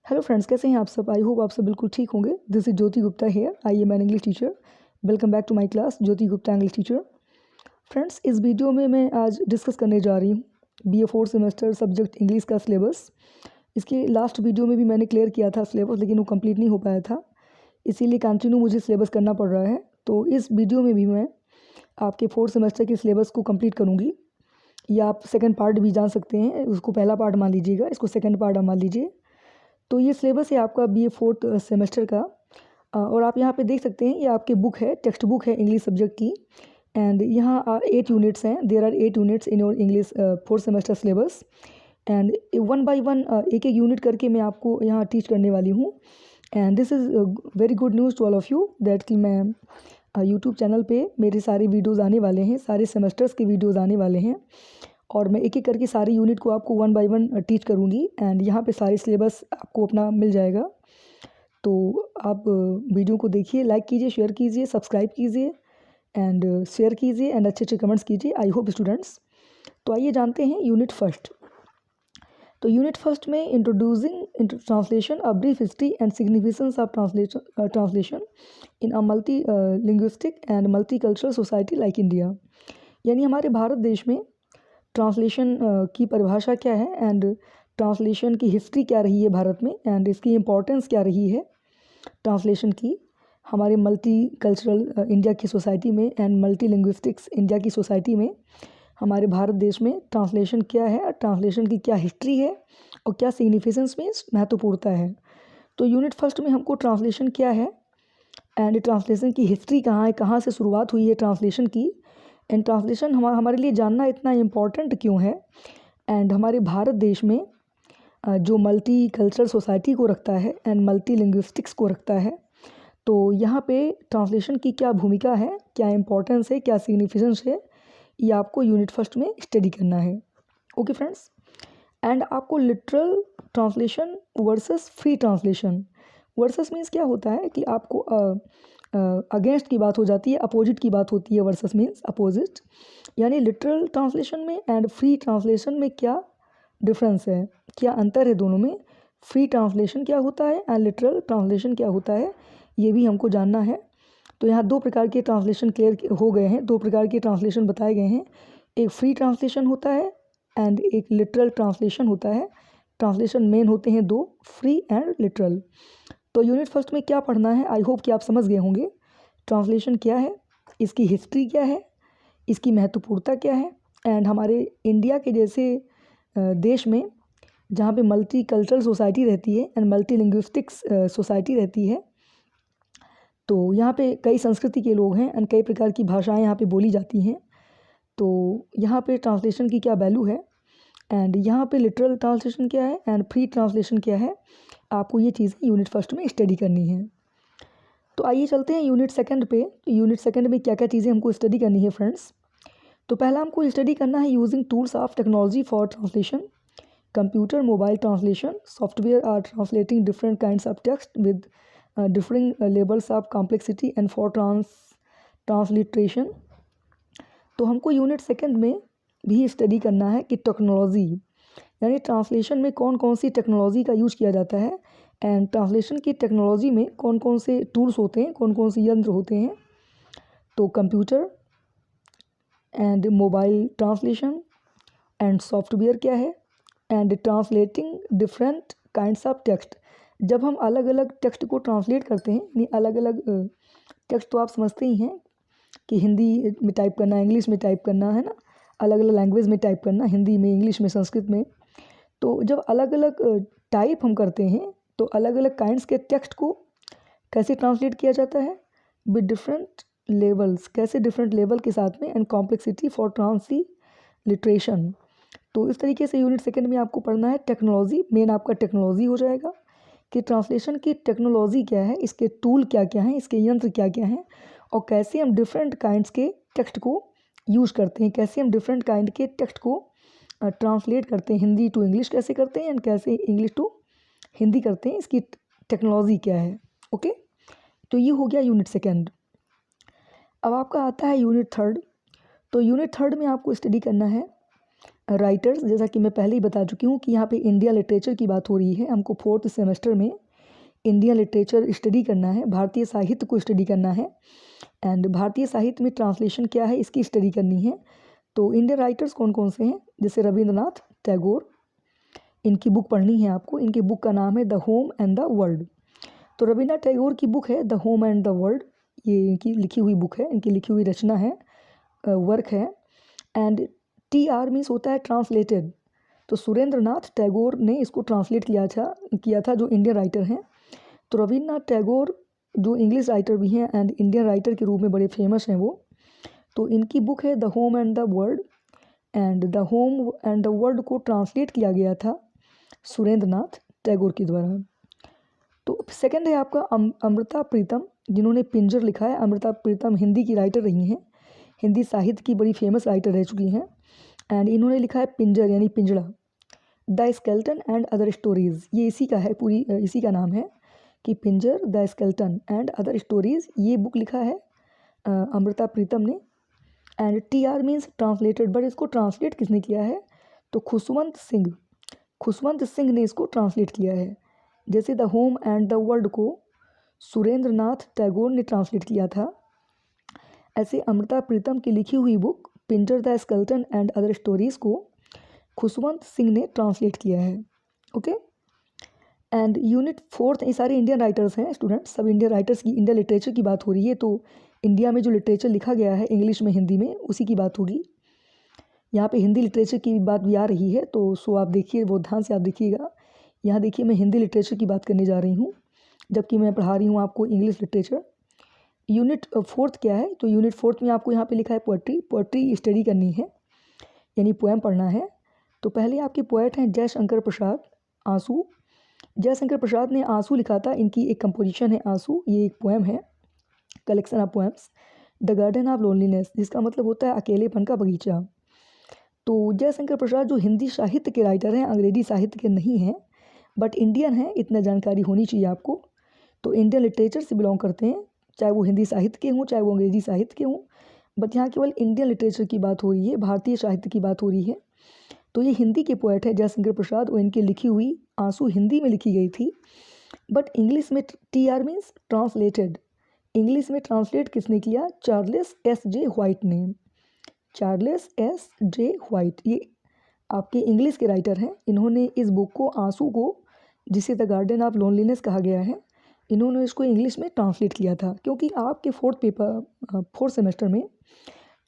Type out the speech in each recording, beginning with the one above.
Hello friends, कैसे हैं आप सब। आई होप आप सब बिल्कुल ठीक होंगे। This is Jyoti Gupta here. I am an English teacher. Welcome back to my class Jyoti Gupta English teacher. Friends, इस वीडियो में मैं आज डिस्कस करने जा रही हूँ BA 4 सेमेस्टर सब्जेक्ट इंग्लिश का सिलेबस। इसके लास्ट वीडियो में भी मैंने क्लियर किया था सिलेबस, लेकिन वो कंप्लीट नहीं हो पाया था, इसीलिए कंटिन्यू मुझे सिलेबस करना पड़ रहा है। तो इस वीडियो में भी मैं आपके 4 सेमेस्टर के सिलेबस को कंप्लीट करूँगी, या आप सेकंड पार्ट भी जान सकते हैं। उसको पहला पार्ट मान लीजिएगा, इसको सेकंड पार्ट मान लीजिए। तो ये सिलेबस है आपका BA 4 सेमेस्टर का। और आप यहाँ पे देख सकते हैं, ये आपके बुक है, टेक्स्ट बुक है इंग्लिश सब्जेक्ट की। एंड यहाँ 8 यूनिट्स हैं। There are 8 units in your English 4 semester syllabus. And one by one एक एक यूनिट करके मैं आपको यहाँ टीच करने वाली हूँ। And this is very good news to all of you that कि मैं यूट्यूब चैनल पे मेरे सारे वीडियोज़ आने वाले हैं, सारे सेमेस्टर्स के वीडियोज़ आने वाले हैं, और मैं एक एक करके सारे यूनिट को आपको वन बाय वन टीच करूँगी। एंड यहाँ पे सारे सिलेबस आपको अपना मिल जाएगा। तो आप वीडियो को देखिए, लाइक कीजिए, शेयर कीजिए, सब्सक्राइब कीजिए एंड शेयर कीजिए एंड अच्छे अच्छे कमेंट्स कीजिए। I hope students. तो आइए जानते हैं यूनिट फर्स्ट। तो यूनिट फर्स्ट में introducing translation, a brief history and significance of translation in a multi linguistic and multi cultural society like India. यानी हमारे भारत देश में ट्रांसलेशन की परिभाषा क्या है एंड ट्रांसलेशन की हिस्ट्री क्या रही है भारत में, एंड इसकी इम्पोर्टेंस क्या रही है ट्रांसलेशन की हमारे मल्टी कल्चरल इंडिया की सोसाइटी में एंड मल्टी लिंग्विस्टिक्स इंडिया की सोसाइटी में। हमारे भारत देश में ट्रांसलेशन क्या है, ट्रांसलेशन की क्या हिस्ट्री है और क्या सिग्निफिकेंस में महत्वपूर्णता है। तो यूनिट फर्स्ट में हमको ट्रांसलेशन क्या है एंड ट्रांसलेशन की हिस्ट्री कहाँ है, कहाँ से शुरुआत हुई है ट्रांसलेशन की, एंड ट्रांसलेशन हमारे लिए जानना इतना इम्पॉर्टेंट क्यों है, एंड हमारे भारत देश में जो मल्टी कल्चरल सोसाइटी को रखता है एंड मल्टी लिंग्विस्टिक्स को रखता है, तो यहाँ पे ट्रांसलेशन की क्या भूमिका है, क्या इम्पोर्टेंस है, क्या सिग्निफिकेंस है, ये आपको यूनिट फर्स्ट में स्टडी करना है। Okay friends. एंड आपको literal translation versus free translation. Versus means क्या होता है कि आपको अगेंस्ट की बात हो जाती है, अपोजिट की बात होती है। Versus means opposite. यानी लिटरल ट्रांसलेशन में एंड फ्री ट्रांसलेशन में क्या डिफरेंस है, क्या अंतर है दोनों में। फ्री ट्रांसलेशन क्या होता है एंड लिटरल ट्रांसलेशन क्या होता है, ये भी हमको जानना है। तो यहाँ दो प्रकार के ट्रांसलेशन क्लियर हो गए हैं, दो प्रकार के ट्रांसलेशन बताए गए हैं। एक फ्री ट्रांसलेशन होता है एंड एक लिटरल ट्रांसलेशन होता है। ट्रांसलेशन मेन होते हैं दो, फ्री एंड लिटरल। तो यूनिट फर्स्ट में क्या पढ़ना है, आई होप कि आप समझ गए होंगे। ट्रांसलेशन क्या है, इसकी हिस्ट्री क्या है, इसकी महत्वपूर्णता क्या है, एंड हमारे इंडिया के जैसे देश में जहाँ पे मल्टी कल्चरल सोसाइटी रहती है एंड मल्टी लिंग्विस्टिक्स सोसाइटी रहती है, तो यहाँ पे कई संस्कृति के लोग हैं एंड कई प्रकार की भाषाएं यहाँ पे बोली जाती हैं। तो यहाँ पे ट्रांसलेशन की क्या वैल्यू है एंड यहाँ पे लिटरल ट्रांसलेशन क्या है एंड फ्री ट्रांसलेशन क्या है, आपको ये चीज़ें यूनिट फर्स्ट में स्टडी करनी है। तो आइए चलते हैं यूनिट सेकंड पे। तो यूनिट सेकंड में क्या क्या चीज़ें हमको स्टडी करनी है फ्रेंड्स। तो पहला हमको स्टडी करना है using tools of technology for translation. Computer, mobile translation software are translating different kinds of text with differing levels of complexity and for transliteration. तो हमको यूनिट सेकंड में भी स्टडी करना है कि टेक्नोलॉजी यानी ट्रांसलेशन में कौन कौन सी टेक्नोलॉजी का यूज किया जाता है एंड ट्रांसलेशन की टेक्नोलॉजी में कौन कौन से टूल्स होते हैं, कौन कौन से यंत्र होते हैं। तो computer and mobile translation and software क्या है and translating different kinds of text. जब हम अलग अलग टेक्स्ट को ट्रांसलेट करते हैं, यानी अलग अलग टेक्स्ट तो आप समझते ही हैं कि हिंदी में टाइप करना, इंग्लिश में टाइप करना, है ना, अलग अलग लैंग्वेज में टाइप करना, हिंदी में, इंग्लिश में, संस्कृत में। तो जब अलग अलग टाइप हम करते हैं, तो अलग अलग काइंड्स के टेक्स्ट को कैसे ट्रांसलेट किया जाता है, विद डिफरेंट लेवल्स, कैसे डिफरेंट लेवल के साथ में, एंड कॉम्प्लेक्सिटी फॉर ट्रांसलिट्रेशन। तो इस तरीके से यूनिट सेकंड में आपको पढ़ना है टेक्नोलॉजी। मेन आपका टेक्नोलॉजी हो जाएगा कि ट्रांसलेशन की टेक्नोलॉजी क्या है, इसके टूल क्या क्या हैं, इसके यंत्र क्या क्या हैं, और कैसे हम डिफरेंट काइंड्स के टेक्स्ट को यूज़ करते हैं, कैसे हम डिफरेंट काइंड के टेक्स्ट को ट्रांसलेट करते हैं, हिंदी टू इंग्लिश कैसे करते हैं एंड कैसे इंग्लिश टू हिंदी करते हैं, इसकी टेक्नोलॉजी क्या है। ओके। तो ये हो गया यूनिट सेकंड। अब आपका आता है यूनिट थर्ड। तो यूनिट थर्ड में आपको स्टडी करना है राइटर्स, जैसा कि मैं पहले ही बता चुकी हूँ कि यहाँ पे इंडिया लिटरेचर की बात हो रही है। हमको 4th सेमेस्टर में इंडिया लिटरेचर स्टडी करना है, भारतीय साहित्य को स्टडी करना है। एंड भारतीय साहित्य में ट्रांसलेशन क्या है इसकी स्टडी करनी है। तो इंडियन राइटर्स कौन कौन से हैं, जैसे रविंद्रनाथ टैगोर, इनकी बुक पढ़नी है आपको। इनकी बुक का नाम है the home and the world. तो रविंद्रनाथ टैगोर की बुक है the home and the world, ये इनकी लिखी हुई बुक है, इनकी लिखी हुई रचना है, वर्क है। एंड TR मीन्स होता है ट्रांसलेटेड। तो सुरेंद्र नाथ टैगोर ने इसको ट्रांसलेट किया था जो इंडियन राइटर हैं। तो रविंद्रनाथ टैगोर जो इंग्लिश राइटर भी हैं एंड इंडियन राइटर के रूप में बड़े फेमस हैं वो। तो इनकी बुक है the home and the world, and the home and the world को ट्रांसलेट किया गया था सुरेंद्र नाथ टैगोर के द्वारा। तो सेकंड है आपका अमृता प्रीतम, जिन्होंने पिंजर लिखा है। अमृता प्रीतम हिंदी की राइटर रही हैं, हिंदी साहित्य की बड़ी फेमस राइटर रह चुकी हैं। एंड इन्होंने लिखा है पिंजर यानी पिंजड़ा, the skeleton and other stories, ये इसी का है, पूरी इसी का नाम है कि Pinjar the skeleton and other stories. ये बुक लिखा है अमृता प्रीतम ने। And TR means translated, but इसको ट्रांसलेट किसने किया है, तो खुशवंत सिंह ने इसको ट्रांसलेट किया है। जैसे the home and the world को सुरेंद्र नाथ टैगोर ने ट्रांसलेट किया था, ऐसे अमृता प्रीतम की लिखी हुई book Pinjar the skeleton and other stories को खुशवंत सिंह ने ट्रांसलेट किया है। ओके। एंड यूनिट 4, ये सारे इंडियन राइटर्स हैं स्टूडेंट्स, सब इंडियन राइटर्स की, इंडियन लिटरेचर की बात हो रही है। तो इंडिया में जो लिटरेचर लिखा गया है इंग्लिश में, हिंदी में, उसी की बात होगी। यहाँ पे हिंदी लिटरेचर की बात भी आ रही है, तो सो आप देखिए, बहुत ध्यान से आप देखिएगा। यहाँ देखिए, मैं हिंदी लिटरेचर की बात करने जा रही हूँ, जबकि मैं पढ़ा रही हूँ आपको इंग्लिश लिटरेचर। यूनिट 4 क्या है, तो यूनिट 4 में आपको यहाँ पे लिखा है पोएट्री स्टडी करनी है, यानी पोएम पढ़ना है। तो पहले आपके पोएट हैं जयशंकर प्रसाद, आंसू। जयशंकर प्रसाद ने आंसू लिखा था, इनकी एक कंपोजिशन है आंसू, ये एक पोएम है, collection of poems. The garden of loneliness, जिसका मतलब होता है अकेलेपन का बगीचा। तो जयशंकर प्रसाद जो हिंदी साहित्य के राइटर हैं, अंग्रेजी साहित्य के नहीं हैं, बट इंडियन हैं, इतना जानकारी होनी चाहिए आपको। तो इंडियन लिटरेचर से बिलोंग करते हैं, चाहे वो हिंदी साहित्य के हों चाहे वो अंग्रेजी साहित्य के हों, बट यहाँ केवल इंडियन लिटरेचर की बात हो रही है, भारतीय साहित्य की बात हो रही है। तो ये हिंदी के पोएट हैं जयशंकर प्रसाद, और इनकी लिखी हुई आंसू हिंदी में लिखी गई थी, बट इंग्लिश में TR मीन्स ट्रांसलेटेड। इंग्लिश में ट्रांसलेट किसने किया, चार्ल्स SJ व्हाइट ने। चार्ल्स SJ व्हाइट, ये आपके इंग्लिश के राइटर हैं। इन्होंने इस बुक को, आंसू को, जिसे द गार्डन ऑफ लोनलीनेस कहा गया है, इन्होंने इसको इंग्लिश में ट्रांसलेट किया था। क्योंकि आपके 4th सेमेस्टर में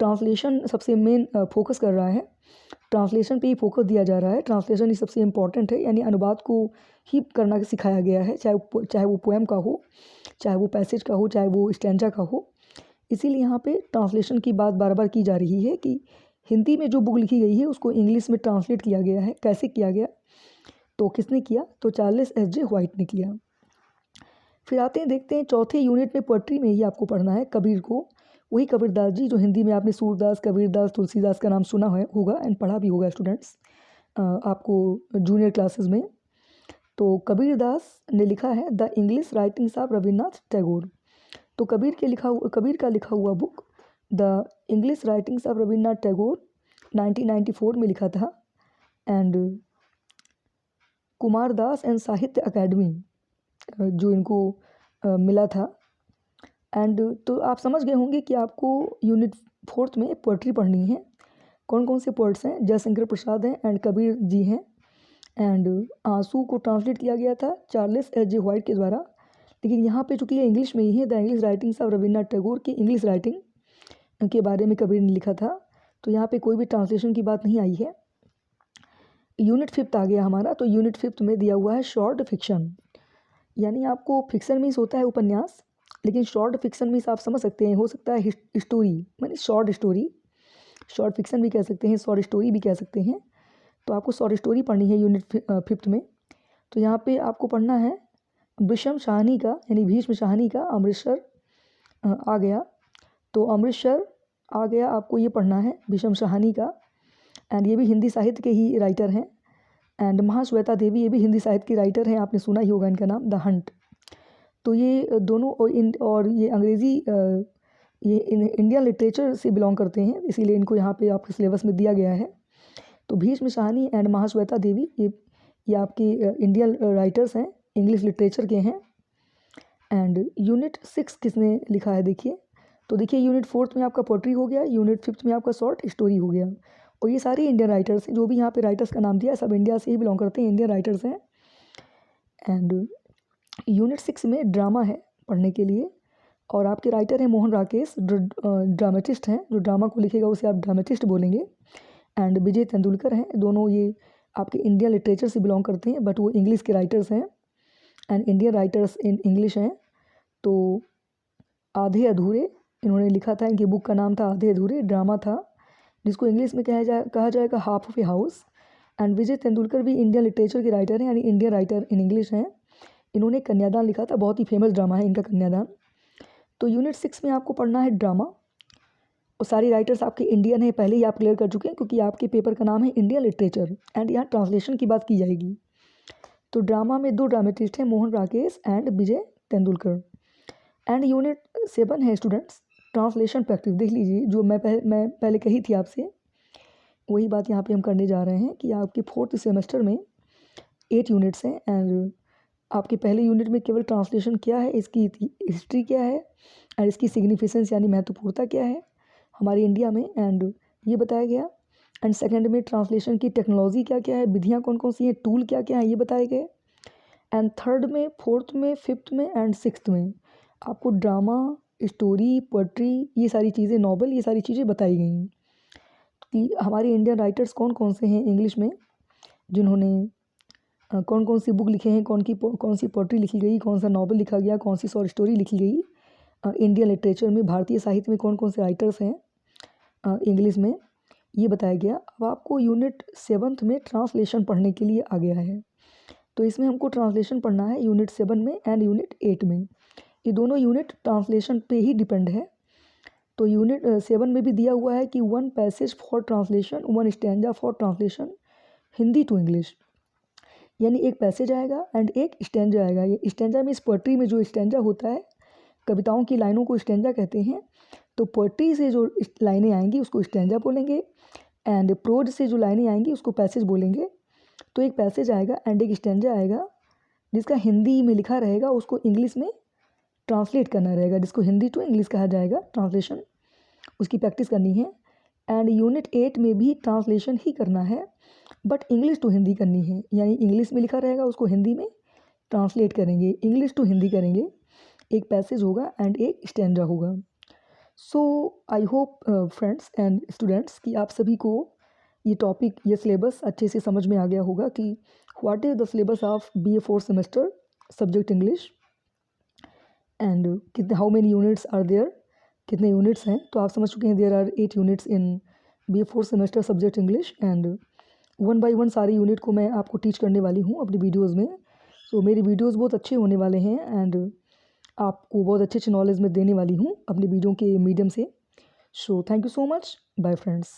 ट्रांसलेशन सबसे मेन फोकस कर रहा है, ट्रांसलेशन पे ही फोकस दिया जा रहा है। ट्रांसलेशन ही सबसे इम्पॉर्टेंट है, यानी अनुवाद को ही करना सिखाया गया है, चाहे वो पोएम का हो, चाहे वो पैसेज का हो, चाहे वो स्टैंजा का हो। इसीलिए यहाँ पे ट्रांसलेशन की बात बार बार की जा रही है कि हिंदी में जो बुक लिखी गई है उसको इंग्लिश में ट्रांसलेट किया गया है। कैसे किया गया, तो किसने किया, तो चार्ल्स SJ व्हाइट ने किया। फिर आते हैं, देखते हैं चौथे यूनिट में पोएट्री में ही आपको पढ़ना है कबीर को, वही कबीरदास जी, जो हिंदी में आपने सूरदास, कबीरदास, तुलसीदास का नाम सुना होगा एंड पढ़ा भी होगा स्टूडेंट्स आपको जूनियर क्लासेस में। तो कबीरदास ने लिखा है the English writings of Rabindranath Tagore. तो कबीर का लिखा हुआ book the English writings of Rabindranath Tagore 1994 में लिखा था। एंड कुमार दास एंड साहित्य अकेडमी जो इनको मिला था। एंड तो आप समझ गए होंगे कि आपको यूनिट 4 में पोएट्री पढ़नी है। कौन कौन से पोएट्स हैं, जयशंकर प्रसाद हैं एंड कबीर जी हैं। एंड आंसू को ट्रांसलेट किया गया था चार्ल्स SJ व्हाइट के द्वारा, लेकिन यहाँ पे चूँकि ये इंग्लिश में ही है, the English writings of Rabindranath Tagore की इंग्लिश राइटिंग के बारे में कबीर ने लिखा था, तो यहाँ पे कोई भी ट्रांसलेशन की बात नहीं आई है। यूनिट 5 आ गया हमारा। तो यूनिट 5 में दिया हुआ है शॉर्ट फिक्शन, यानी आपको फिक्शन मीन्स होता है उपन्यास, लेकिन शॉर्ट फिक्शन मीन्स आप समझ सकते हैं, हो सकता है स्टोरी, यानी शॉर्ट स्टोरी, शॉर्ट फिक्शन भी कह सकते हैं, शॉर्ट स्टोरी भी कह सकते हैं। तो आपको शॉर्ट स्टोरी पढ़नी है यूनिट 5 में। तो यहाँ पे आपको पढ़ना है भीष्म शाहनी का, यानी भीष्म शाहनी का अमृतसर आ गया। तो अमृतसर आ गया, आपको ये पढ़ना है भीष्म शाहनी का। एंड ये भी हिंदी साहित्य के ही राइटर हैं। एंड महाश्वेता देवी, ये भी हिंदी साहित्य की राइटर हैं, आपने सुना ही होगा इनका नाम, द हंट। तो ये दोनों और ये अंग्रेज़ी, ये इंडियन लिटरेचर से बिलोंग करते हैं, इसीलिए इनको यहाँ पे आपके सिलेबस में दिया गया है। तो भीष्म शाहनी एंड महाश्वेता देवी ये आपके इंडियन राइटर्स हैं, इंग्लिश लिटरेचर के हैं। एंड यूनिट 6 किसने लिखा है देखिए, तो देखिए यूनिट 4 में आपका पोट्री हो गया, यूनिट 5 में आपका शॉर्ट स्टोरी हो गया। और ये सारे इंडियन राइटर्स हैं, जो भी यहाँ पे राइटर्स का नाम दिया है सब इंडिया से ही बिलोंग करते हैं, इंडियन राइटर्स हैं। एंड यूनिट 6 में ड्रामा है पढ़ने के लिए, और आपके राइटर हैं मोहन राकेश, जो ड्रामेटिस्ट हैं, जो ड्रामा को लिखेगा उसे आप ड्रामेटिस्ट बोलेंगे। एंड विजय तेंदुलकर हैं, दोनों ये आपके इंडियन लिटरेचर से बिलोंग करते हैं, बट वो इंग्लिश के राइटर्स हैं and Indian writers in English हैं। तो आधे अधूरे इन्होंने लिखा था, इनकी बुक का नाम था आधे अधूरे, ड्रामा था, जिसको इंग्लिश में कहा जाएगा half of a house. And Vijay Tendulkar भी इंडियन लिटरेचर के राइटर हैं, यानी इंडियन राइटर इन इंग्लिश हैं। इन्होंने कन्यादान लिखा था, बहुत ही फेमस ड्रामा है इनका कन्यादान। तो यूनिट 6 में आपको पढ़ना है ड्रामा, और सारी राइटर्स आपके इंडियन हैं, पहले ही आप क्लियर कर चुके हैं, क्योंकि आपके पेपर का नाम है इंडियन लिटरेचर एंड यहाँ ट्रांसलेशन की बात की जाएगी। तो ड्रामा में 2 ड्रामेटिस्ट हैं, Mohan Rakesh and Vijay Tendulkar. And unit 7 है स्टूडेंट्स, ट्रांसलेशन प्रैक्टिस। देख लीजिए, जो मैं पहले कही थी आपसे, वही बात यहाँ पे हम करने जा रहे हैं कि आपके 4th सेमेस्टर में 8 यूनिट्स हैं। एंड आपके पहले यूनिट में केवल ट्रांसलेशन क्या है, इसकी हिस्ट्री क्या है, और इसकी सिग्निफिकेंस यानी महत्वपूर्णता क्या है हमारे इंडिया में, एंड ये बताया गया। एंड सेकंड में ट्रांसलेशन की टेक्नोलॉजी क्या क्या है, विधियाँ कौन कौन सी हैं, टूल क्या क्या हैं, ये बताए गए। एंड थर्ड में, 4th में, 5th में एंड 6th में आपको ड्रामा, स्टोरी, पोएट्री, ये सारी चीज़ें, नॉवल, ये सारी चीज़ें बताई गई कि हमारे इंडियन राइटर्स कौन कौन से हैं इंग्लिश में, जिन्होंने कौन कौन सी बुक लिखे हैं, कौन सी पोएट्री लिखी गई, कौन सा नॉवल लिखा गया, कौन सी शॉर्ट स्टोरी लिखी गई इंडियन लिटरेचर में, भारतीय साहित्य में कौन कौन से राइटर्स हैं इंग्लिश में, ये बताया गया। अब आपको यूनिट 7 में ट्रांसलेशन पढ़ने के लिए आ गया है। तो इसमें हमको ट्रांसलेशन पढ़ना है यूनिट 7 में एंड यूनिट 8 में। ये दोनों यूनिट ट्रांसलेशन पे ही डिपेंड है। तो यूनिट 7 में भी दिया हुआ है कि 1 passage for translation, 1 stanza for translation Hindi to English, यानी एक पैसेज आएगा एंड एक स्टैंजा आएगा। ये स्टैंजा में, इस पोएट्री में जो स्टैंजा होता है, कविताओं की लाइनों को स्टैंजा कहते हैं। तो पोएट्री से जो लाइनें आएंगी उसको स्टैंजा बोलेंगे, एंड प्रोज से जो लाइनें आएंगी उसको पैसेज बोलेंगे। तो एक पैसेज आएगा एंड एक स्टैंजा आएगा, जिसका हिंदी में लिखा रहेगा, उसको इंग्लिश में ट्रांसलेट करना रहेगा, जिसको हिंदी टू इंग्लिश कहा जाएगा, ट्रांसलेशन, उसकी प्रैक्टिस करनी है। एंड यूनिट 8 में भी ट्रांसलेशन ही करना है, बट इंग्लिश टू हिंदी करनी है, यानी इंग्लिश में लिखा रहेगा उसको हिंदी में ट्रांसलेट करेंगे, इंग्लिश टू हिंदी करेंगे। एक पैसेज होगा एंड एक स्टैंजा होगा। So I hope friends and students कि आप सभी को ये टॉपिक, ये सिलेबस अच्छे से समझ में आ गया होगा कि what is the syllabus of BA 4th semester subject English, and कितने, how many units are there, कितने यूनिट्स हैं। तो आप समझ चुके हैं there are 8 units in BA 4th semester subject English. And 1 by 1 सारे यूनिट को मैं आपको टीच करने वाली हूँ अपनी वीडियोज़ में। सो मेरी वीडियोज़ बहुत अच्छे होने वाले हैं एंड आपको बहुत अच्छे अच्छे नॉलेज में देने वाली हूँ अपनी वीडियो के मीडियम से। So thank you so much, bye friends.